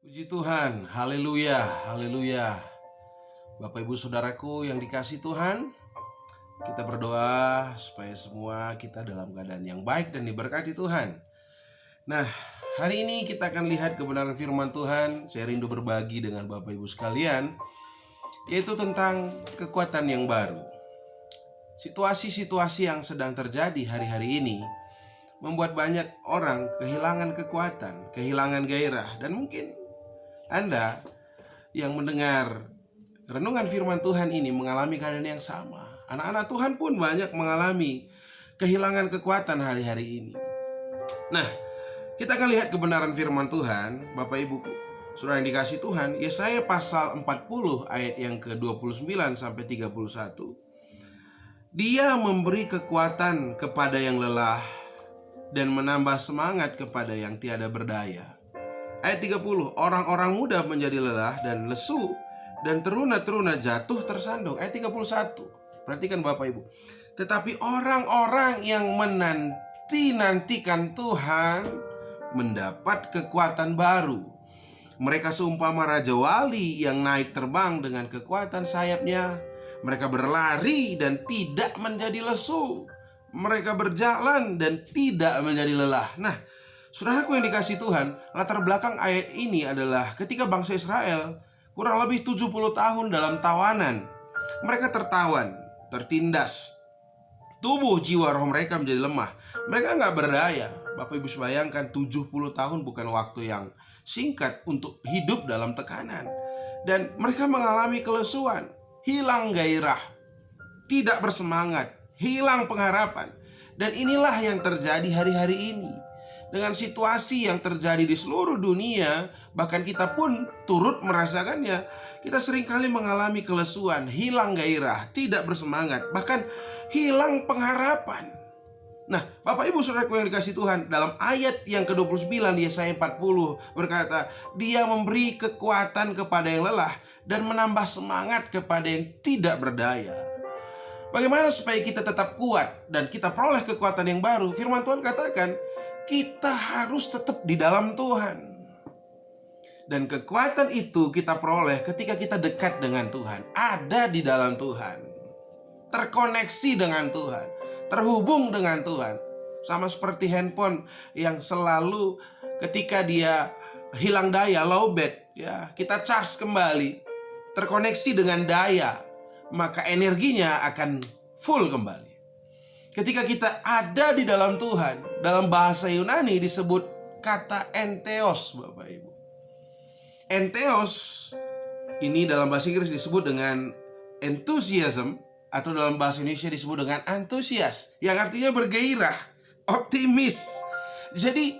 Puji Tuhan, haleluya, haleluya. Bapak Ibu Saudaraku yang dikasihi Tuhan, kita berdoa supaya semua kita dalam keadaan yang baik dan diberkati Tuhan. Nah, hari ini kita akan lihat kebenaran firman Tuhan. Saya rindu berbagi dengan Bapak Ibu sekalian, yaitu tentang kekuatan yang baru. Situasi-situasi yang sedang terjadi hari-hari ini membuat banyak orang kehilangan kekuatan, kehilangan gairah. Dan mungkin Anda yang mendengar renungan firman Tuhan ini mengalami keadaan yang sama. Anak-anak Tuhan pun banyak mengalami kehilangan kekuatan hari-hari ini. Nah, kita akan lihat kebenaran firman Tuhan, Bapak Ibu Saudara yang dikasihi Tuhan, Yesaya pasal 40 ayat yang ke-29 sampai 31. Dia memberi kekuatan kepada yang lelah dan menambah semangat kepada yang tiada berdaya. Ayat 30, orang-orang muda menjadi lelah dan lesu, dan teruna-teruna jatuh tersandung. Ayat 31, perhatikan Bapak Ibu. Tetapi orang-orang yang menanti-nantikan Tuhan mendapat kekuatan baru. Mereka seumpama raja wali yang naik terbang dengan kekuatan sayapnya. Mereka berlari dan tidak menjadi lesu. Mereka berjalan dan tidak menjadi lelah. Nah, saudaraku yang dikasihi Tuhan, latar belakang ayat ini adalah ketika bangsa Israel kurang lebih 70 tahun dalam tawanan. Mereka tertawan, tertindas. Tubuh, jiwa, roh mereka menjadi lemah. Mereka nggak berdaya. Bapak Ibu bayangkan 70 tahun bukan waktu yang singkat untuk hidup dalam tekanan. Dan mereka mengalami kelesuan, hilang gairah, tidak bersemangat, hilang pengharapan. Dan inilah yang terjadi hari-hari ini. Dengan situasi yang terjadi di seluruh dunia, bahkan kita pun turut merasakannya. Kita seringkali mengalami kelesuan, hilang gairah, tidak bersemangat, bahkan hilang pengharapan. Nah, Bapak Ibu Saudaraku yang dikasihi Tuhan, dalam ayat yang ke-29 di Yesaya 40 berkata, Dia memberi kekuatan kepada yang lelah dan menambah semangat kepada yang tidak berdaya. Bagaimana supaya kita tetap kuat dan kita peroleh kekuatan yang baru? Firman Tuhan katakan, kita harus tetap di dalam Tuhan. Dan kekuatan itu kita peroleh ketika kita dekat dengan Tuhan, ada di dalam Tuhan, terkoneksi dengan Tuhan, terhubung dengan Tuhan. Sama seperti handphone yang selalu ketika dia hilang daya, lowbat, ya, kita charge kembali, terkoneksi dengan daya, maka energinya akan full kembali. Ketika kita ada di dalam Tuhan, dalam bahasa Yunani disebut kata entheos, Bapak Ibu. Entheos ini dalam bahasa Inggris disebut dengan enthusiasm, atau dalam bahasa Indonesia disebut dengan antusias, yang artinya bergairah, optimis. Jadi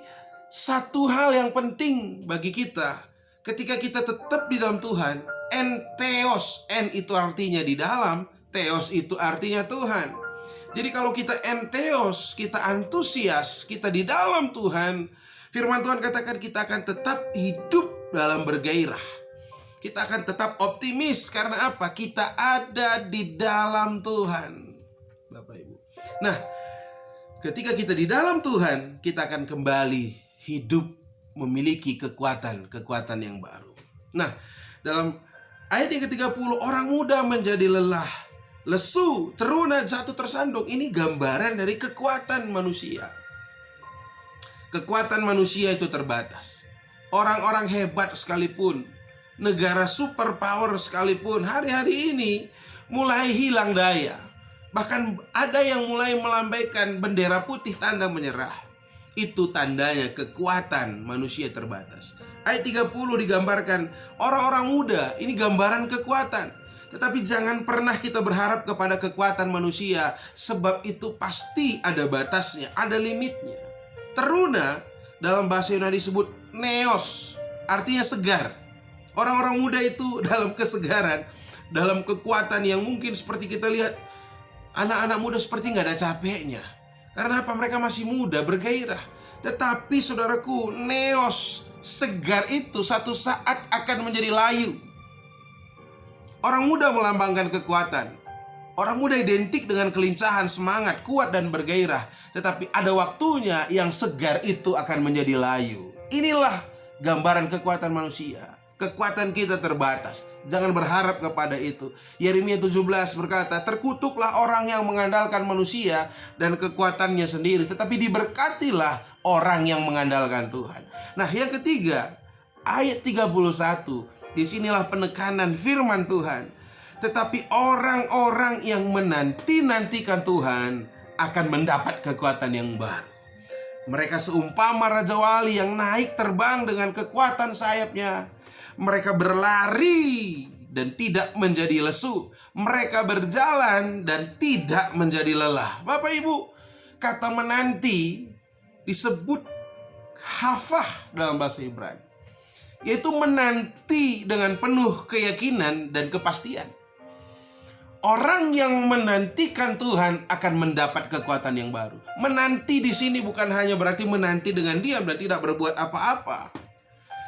satu hal yang penting bagi kita ketika kita tetap di dalam Tuhan, entheos, en itu artinya di dalam, theos itu artinya Tuhan. Jadi kalau kita entheos, kita antusias, kita di dalam Tuhan, firman Tuhan katakan kita akan tetap hidup dalam bergairah. Kita akan tetap optimis. Karena apa? Kita ada di dalam Tuhan, Bapak Ibu. Nah, ketika kita di dalam Tuhan, kita akan kembali hidup, memiliki kekuatan yang baru. Nah, dalam ayat yang ke-30, orang muda menjadi lelah, lesu, teruna, jatuh tersandung. Ini gambaran dari kekuatan manusia. Kekuatan manusia itu terbatas. Orang-orang hebat sekalipun, negara superpower sekalipun, hari-hari ini mulai hilang daya. Bahkan ada yang mulai melambaikan bendera putih, tanda menyerah. Itu tandanya kekuatan manusia terbatas. Ayat 30 digambarkan orang-orang muda, ini gambaran kekuatan. Tetapi jangan pernah kita berharap kepada kekuatan manusia, sebab itu pasti ada batasnya, ada limitnya. Teruna dalam bahasa Yunani disebut neos, artinya segar. Orang-orang muda itu dalam kesegaran, dalam kekuatan yang mungkin seperti kita lihat anak-anak muda seperti nggak ada capeknya. Karena apa? Mereka masih muda, bergairah. Tetapi saudaraku, neos, segar itu satu saat akan menjadi layu. Orang muda melambangkan kekuatan. Orang muda identik dengan kelincahan, semangat, kuat dan bergairah. Tetapi ada waktunya yang segar itu akan menjadi layu. Inilah gambaran kekuatan manusia. Kekuatan kita terbatas. Jangan berharap kepada itu. Yeremia 17 berkata, terkutuklah orang yang mengandalkan manusia dan kekuatannya sendiri, tetapi diberkatilah orang yang mengandalkan Tuhan. Nah, yang ketiga, ayat 31. Disinilah penekanan firman Tuhan. Tetapi orang-orang yang menanti-nantikan Tuhan akan mendapat kekuatan yang baru. Mereka seumpama raja wali yang naik terbang dengan kekuatan sayapnya. Mereka berlari dan tidak menjadi lesu. Mereka berjalan dan tidak menjadi lelah. Bapak Ibu, kata menanti disebut hafah dalam bahasa Ibrani, yaitu menanti dengan penuh keyakinan dan kepastian. Orang yang menantikan Tuhan akan mendapat kekuatan yang baru. Menanti di sini bukan hanya berarti menanti dengan diam dan tidak berbuat apa-apa,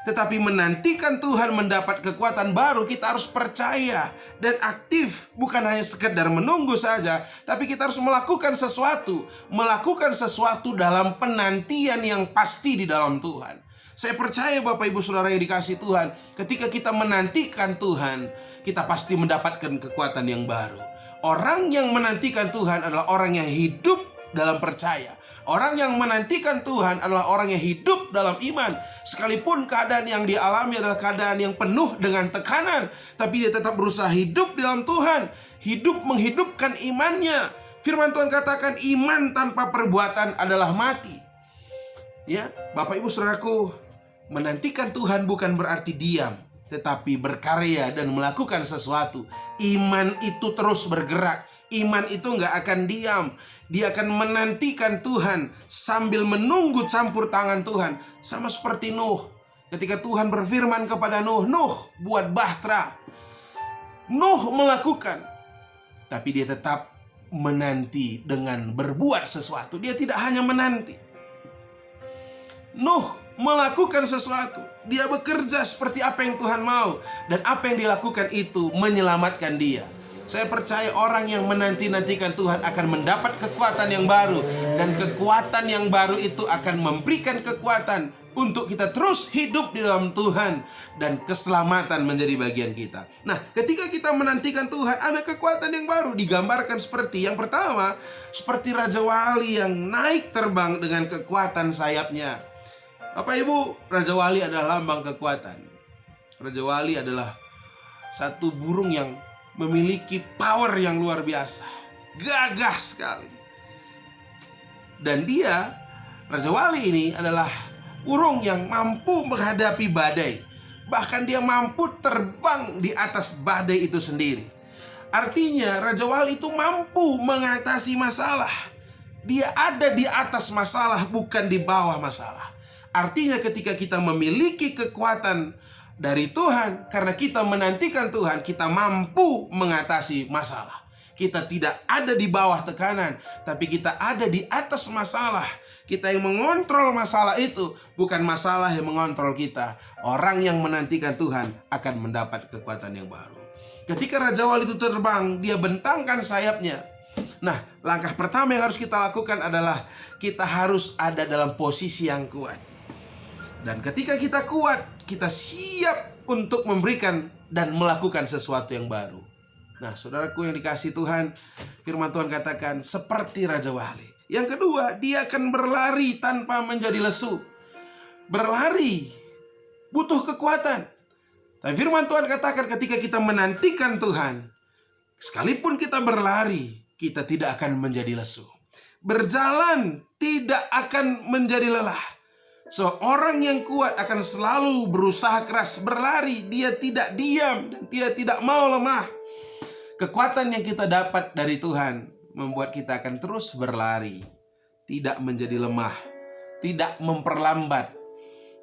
tetapi menantikan Tuhan mendapat kekuatan baru. Kita harus percaya dan aktif, bukan hanya sekedar menunggu saja, tapi kita harus melakukan sesuatu. Melakukan sesuatu dalam penantian yang pasti di dalam Tuhan. Saya percaya Bapak Ibu Saudara yang dikasihi Tuhan, ketika kita menantikan Tuhan, kita pasti mendapatkan kekuatan yang baru. Orang yang menantikan Tuhan adalah orang yang hidup dalam percaya. Orang yang menantikan Tuhan adalah orang yang hidup dalam iman. Sekalipun keadaan yang dialami adalah keadaan yang penuh dengan tekanan, tapi dia tetap berusaha hidup di dalam Tuhan. Hidup menghidupkan imannya. Firman Tuhan katakan iman tanpa perbuatan adalah mati. Ya, Bapak Ibu Saudaraku, menantikan Tuhan bukan berarti diam, tetapi berkarya dan melakukan sesuatu. Iman itu terus bergerak. Iman itu nggak akan diam. Dia akan menantikan Tuhan sambil menunggu campur tangan Tuhan. Sama seperti Nuh. Ketika Tuhan berfirman kepada Nuh, Nuh buat bahtera. Nuh melakukan. Tapi dia tetap menanti dengan berbuat sesuatu. Dia tidak hanya menanti. Nuh melakukan sesuatu. Dia bekerja seperti apa yang Tuhan mau. Dan apa yang dilakukan itu menyelamatkan dia. Saya percaya orang yang menanti-nantikan Tuhan akan mendapat kekuatan yang baru. Dan kekuatan yang baru itu akan memberikan kekuatan untuk kita terus hidup di dalam Tuhan. Dan keselamatan menjadi bagian kita. Nah, ketika kita menantikan Tuhan, ada kekuatan yang baru. Digambarkan seperti yang pertama, seperti Raja Wali yang naik terbang dengan kekuatan sayapnya. Bapak Ibu, Raja Wali adalah lambang kekuatan. Raja Wali adalah satu burung yang memiliki power yang luar biasa. Gagah sekali. Dan dia, Raja Wali ini adalah burung yang mampu menghadapi badai. Bahkan dia mampu terbang di atas badai itu sendiri. Artinya Raja Wali itu mampu mengatasi masalah. Dia ada di atas masalah, bukan di bawah masalah. Artinya ketika kita memiliki kekuatan dari Tuhan, karena kita menantikan Tuhan, kita mampu mengatasi masalah. Kita tidak ada di bawah tekanan, tapi kita ada di atas masalah. Kita yang mengontrol masalah itu, bukan masalah yang mengontrol kita. Orang yang menantikan Tuhan akan mendapat kekuatan yang baru. Ketika Raja Wali itu terbang, dia bentangkan sayapnya. Nah, langkah pertama yang harus kita lakukan adalah kita harus ada dalam posisi yang kuat. Dan ketika kita kuat, kita siap untuk memberikan dan melakukan sesuatu yang baru. Nah, saudaraku yang dikasihi Tuhan, firman Tuhan katakan seperti Raja Wali. Yang kedua, dia akan berlari tanpa menjadi lesu. Berlari butuh kekuatan. Tapi firman Tuhan katakan ketika kita menantikan Tuhan, sekalipun kita berlari, kita tidak akan menjadi lesu. Berjalan tidak akan menjadi lelah. Seorang yang kuat akan selalu berusaha keras berlari. Dia tidak diam dan dia tidak mau lemah. Kekuatan yang kita dapat dari Tuhan membuat kita akan terus berlari. Tidak menjadi lemah. Tidak memperlambat.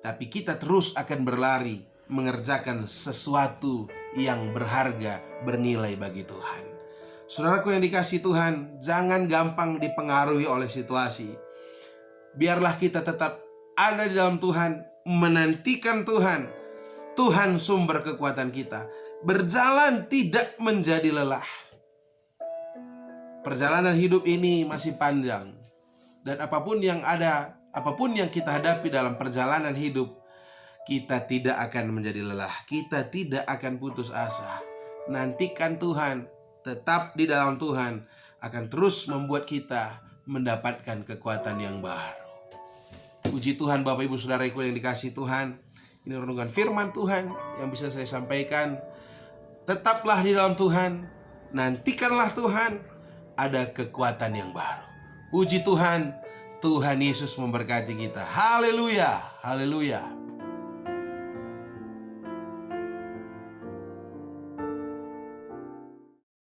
Tapi kita terus akan berlari. Mengerjakan sesuatu yang berharga, bernilai bagi Tuhan. Saudaraku yang dikasihi Tuhan, jangan gampang dipengaruhi oleh situasi. Biarlah kita tetap ada di dalam Tuhan, menantikan Tuhan. Tuhan sumber kekuatan kita. Berjalan tidak menjadi lelah. Perjalanan hidup ini masih panjang. Dan apapun yang ada, apapun yang kita hadapi dalam perjalanan hidup, kita tidak akan menjadi lelah, kita tidak akan putus asa. Nantikan Tuhan, tetap di dalam Tuhan akan terus membuat kita mendapatkan kekuatan yang baru. Puji Tuhan Bapak Ibu Saudaraku yang dikasihi Tuhan. Ini renungan firman Tuhan yang bisa saya sampaikan. Tetaplah di dalam Tuhan, nantikanlah Tuhan, ada kekuatan yang baru. Puji Tuhan, Tuhan Yesus memberkati kita. Haleluya, haleluya.